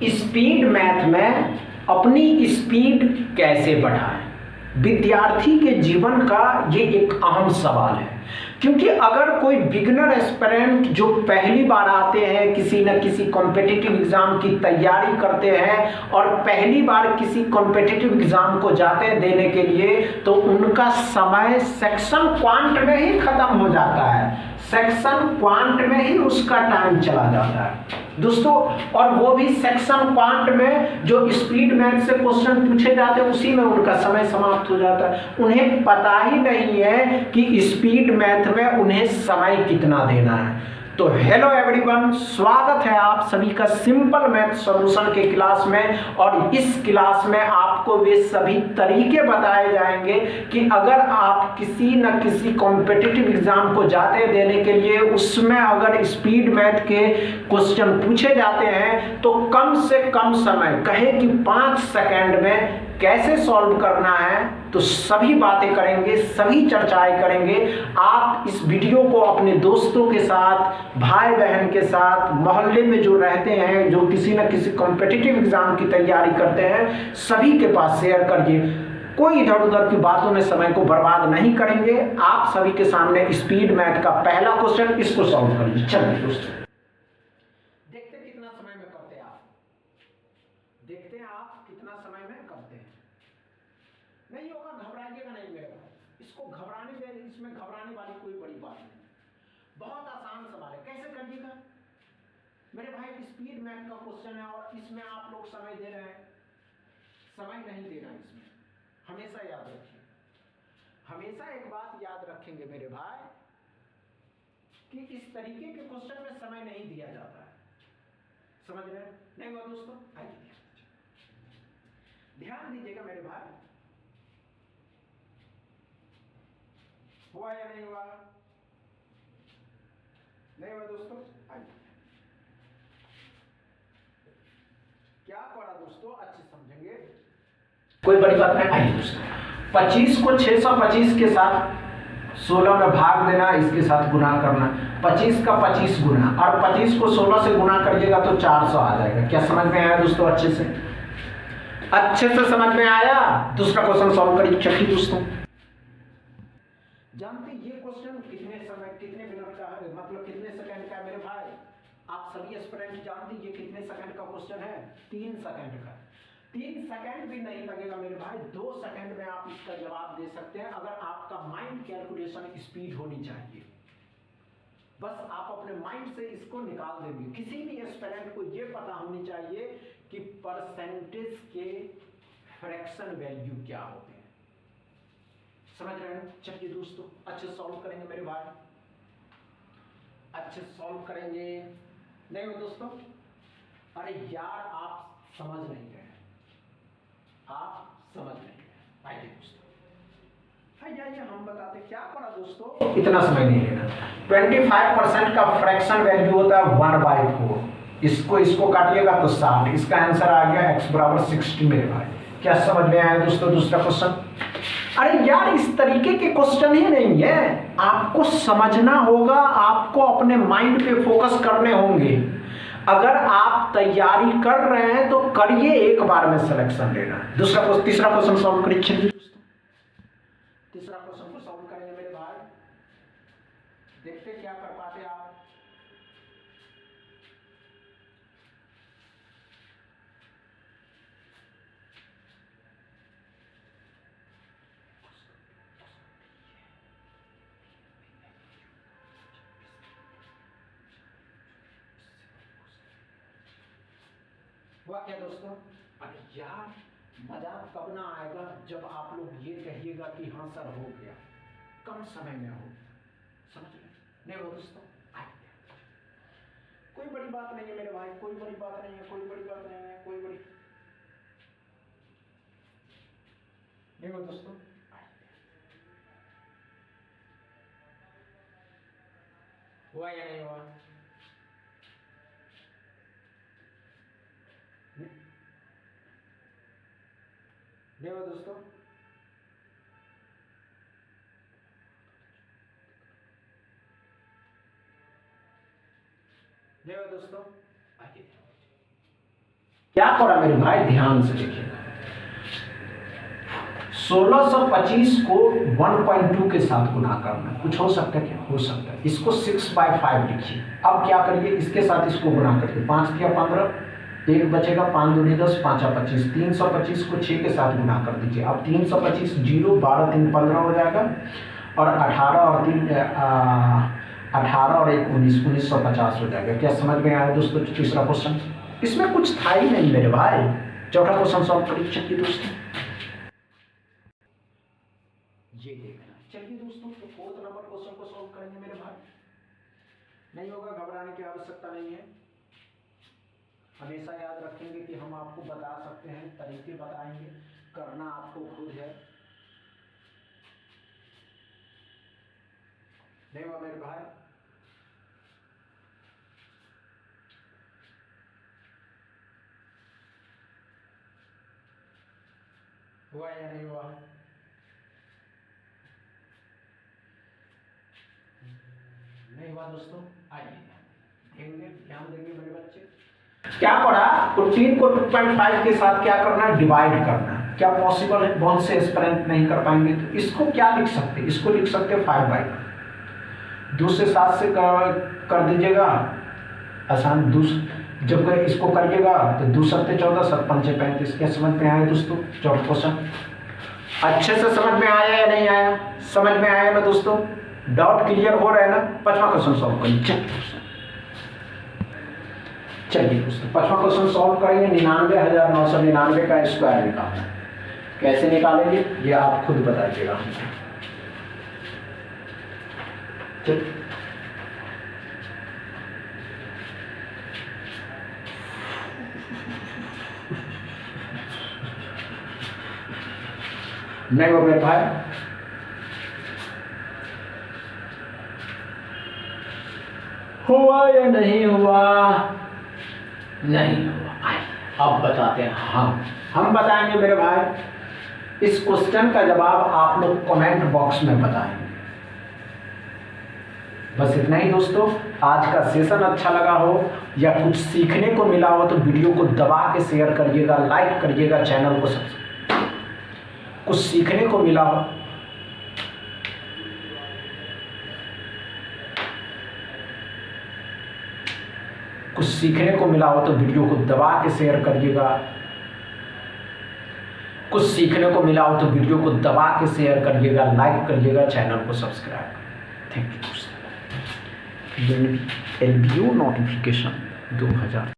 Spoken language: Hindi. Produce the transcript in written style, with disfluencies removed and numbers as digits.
स्पीड मैथ में अपनी स्पीड कैसे बढ़ाएं? विद्यार्थी के जीवन का ये एक अहम सवाल है, क्योंकि अगर कोई बिगिनर एस्पिरेंट जो पहली बार आते हैं, किसी न किसी कॉम्पिटिटिव एग्जाम की तैयारी करते हैं और पहली बार किसी कॉम्पिटिटिव एग्जाम को जाते हैं देने के लिए, तो उनका समय सेक्शन क्वांट में ही खत्म हो जाता है। सेक्शन क्वांट में ही उसका टाइम चला जाता है दोस्तों, और वो भी सेक्शन क्वांट में जो स्पीड मैथ से क्वेश्चन पूछे जाते हैं उसी में उनका समय समाप्त हो जाता है। उन्हें पता ही नहीं है कि स्पीड मैथ में उन्हें समय कितना देना है। तो हेलो एवरीवन, स्वागत है आप सभी का सिंपल मैथ सॉल्यूशन के क्लास में। और इस क्लास में आपको वे सभी तरीके बताए जाएंगे कि अगर आप किसी न किसी कॉम्पिटिटिव एग्जाम को जाते देने के लिए, उसमें अगर स्पीड मैथ के क्वेश्चन पूछे जाते हैं तो कम से कम समय, कहे कि 5 सेकंड में कैसे सॉल्व करना है, तो सभी बातें करेंगे, सभी चर्चाएं करेंगे। आप इस वीडियो को अपने दोस्तों के साथ, भाई बहन के साथ, मोहल्ले में जो रहते हैं, जो किसी न किसी कॉम्पिटिटिव एग्जाम की तैयारी करते हैं, सभी के पास शेयर करिए। कोई इधर उधर की बातों में समय को बर्बाद नहीं करेंगे। आप सभी के सामने स्पीड मैथ का पहला क्वेश्चन, इसको सॉल्व करिए। चलिए दोस्तों, देखते हैं कितना समय में करते हैं आप, देखते हैं आप कितना समय में करते हैं। नहीं होगा घबराइएगा नहीं मेरे भाई, इसको घबराने में, इसमें घबराने वाली कोई बड़ी बात नहीं, बहुत आसान सवाल है। कैसे करिएगा मेरे भाई? स्पीड मैथ का क्वेश्चन है और इसमें आप लोग समय दे रहे हैं, समय नहीं देना इसमें, हमेशा याद रखिए। हमेशा एक बात याद रखेंगे मेरे भाई कि इस तरीके के क्वेश्चन में समय नहीं दिया जाता है। समझ रहे हैं? नहीं हुआ दोस्तों? आइए ध्यान दीजिएगा मेरे भाई, हुआ या नहीं हुआ? नहीं हुआ दोस्तों? आइए, क्या पढ़ा दोस्तों, अच्छे समझेंगे, कोई बड़ी बात नहीं। आइए दोस्तों, 25 को 625 के साथ 16 में भाग देना, इसके साथ गुना करना। 25 का 25 गुना, और 25 को 16 से गुना करिएगा तो 400 आ जाएगा। क्या समझ में आया दोस्तों? अच्छे से समझ में आया? दूसरा क्वेश्चन सॉल्व करिए। चलिए दोस्तों, जानते ये क्वेश्चन कितने समय, कितने मिनट का है, मतलब कितने सेकंड का है मेरे भाई? आप सभी एस्पिरेंट जानते ये कितने सेकंड का क्वेश्चन है? 3 सेकंड का। 3 सेकंड भी नहीं लगेगा मेरे भाई, 2 सेकंड में आप इसका जवाब दे सकते हैं, अगर आपका माइंड कैलकुलेशन स्पीड होनी चाहिए। बस आप अपने माइंड से इसको निकाल देंगे। किसी भी एस्पिरेंट को ये पता होनी चाहिए कि परसेंटेज के फ्रैक्शन वैल्यू क्या होते हैं। समझ रहे हैं? चलिए दोस्तों, अच्छे सॉल्व करेंगे मेरे भाई, अच्छे सॉल्व करेंगे। नहीं हो दोस्तों? अरे यार, आप समझ नहीं रहे, आप समझ नहीं रहे। आइए दोस्तों, आइए हम बताते क्या पढ़ा दोस्तों। इतना समय नहीं लेना। 25% का फ्रैक्शन वैल्यू होता है 1/4। इसको काटिएगा तो 60। इसका आंसर आ गया x बराबर 60 मेरे भाई। क्या समझ में आया दोस्तों? दूसरा क्वेश्चन। अरे यार, इस तरीके के क्वेश्चन ही नहीं है, आपको समझना होगा, आपको अपने माइंड पे फोकस करने होंगे। अगर आप तैयारी कर रहे हैं तो करिए, एक बार में सिलेक्शन लेना। तीसरा क्वेश्चन सॉल्व करिए। चलिए दोस्तों, तीसरा क्वेश्चन को सॉल्व करेंगे मेरे भाई, देखते क्या कर पाते आप। हुआ क्या दोस्तों? अरे यार, मजा कब ना आएगा जब आप लोग ये कहिएगा कि हाँ सर हो गया, कम समय में हो। समझ रहे? नहीं हो दोस्तों? कोई बड़ी बात नहीं है मेरे भाई, कोई बड़ी बात नहीं है, कोई बड़ी बात नहीं है, कोई बड़ी नहीं हो दोस्तों। हुआ या नहीं हुआ? नहीं हुआ दोस्तों? नहीं हुआ दोस्तों? आइए, क्या पढ़ा मेरे भाई, ध्यान से देखिए। 1625 को 1.2 के साथ गुना करना, कुछ हो सकता है क्या, हो सकता है। इसको 6/5 लिखिए। अब क्या करिए, इसके साथ इसको गुना करके 5 दिया 15, 1 बचेगा, 5 दूनी 10, 5 25, 325 को 6 के साथ गुना कर दीजिए। अब 325 0, 12 3 15 हो जाएगा, और 18 और 3 18 और 1 19, 1950 हो जाएगा। क्या समझ में आया दोस्तों तीसरा क्वेश्चन? इसमें कुछ था ही नहीं मेरे भाई। चौथा क्वेश्चन सॉल्व करिए। चलिए दोस्तों, ये देखना। चलिए दोस्तों, तो 4th नंबर क्वेश्चन को सॉल्व करेंगे मेरे भाई। नहीं होगा, घबराने की आवश्यकता नहीं है। हमेशा याद रखेंगे कि हम आपको बता सकते हैं, तरीके बताएंगे, करना आपको खुद है। नहीं हुआ मेरे भाई? हुआ या नहीं हुआ? नहीं हुआ दोस्तों? आइए ध्यान देंगे मेरे बच्चे। क्या पढ़ा? 15 को 2.5 के साथ क्या करना है, डिवाइड करना है। क्या पॉसिबल है? बहुत से एस्पिरेंट नहीं कर पाएंगे, तो इसको क्या लिख सकते हैं, इसको लिख सकते हैं 5/2। 2 से 7 से कर दीजिएगा, आसान। जब इसको करिएगा तो 2 7 14, 7 5 35। क्या समझ में आया दोस्तों? चौथा क्वेश्चन अच्छे से समझ में आया या नहीं आया? समझ में आया ना दोस्तों? डाउट क्लियर हो रहा है ना? 5वां क्वेश्चन सॉल्व करिए। चलिए दोस्तों, 5वां क्वेश्चन सॉल्व करेंगे। 99,999 का स्क्वायर निकालना है। कैसे निकालेंगे ये आप खुद बताइएगा। नहीं हो मेरे भाई? हुआ या नहीं हुआ? नहीं हुआ। अब बताते हैं हम बताएंगे मेरे भाई। इस क्वेश्चन का जवाब आप लोग कमेंट बॉक्स में बताएंगे। बस इतना ही दोस्तों। आज का सेशन अच्छा लगा हो या कुछ सीखने को मिला हो तो वीडियो को दबा के शेयर करिएगा, लाइक करिएगा, चैनल को सब्सक्राइब। कुछ सीखने को मिला हो तो वीडियो को दबा के शेयर करिएगा। कुछ सीखने को मिला हो तो वीडियो को दबा के शेयर करिएगा, लाइक करिएगा, चैनल को subscribe. Thank you. LBO notification 2000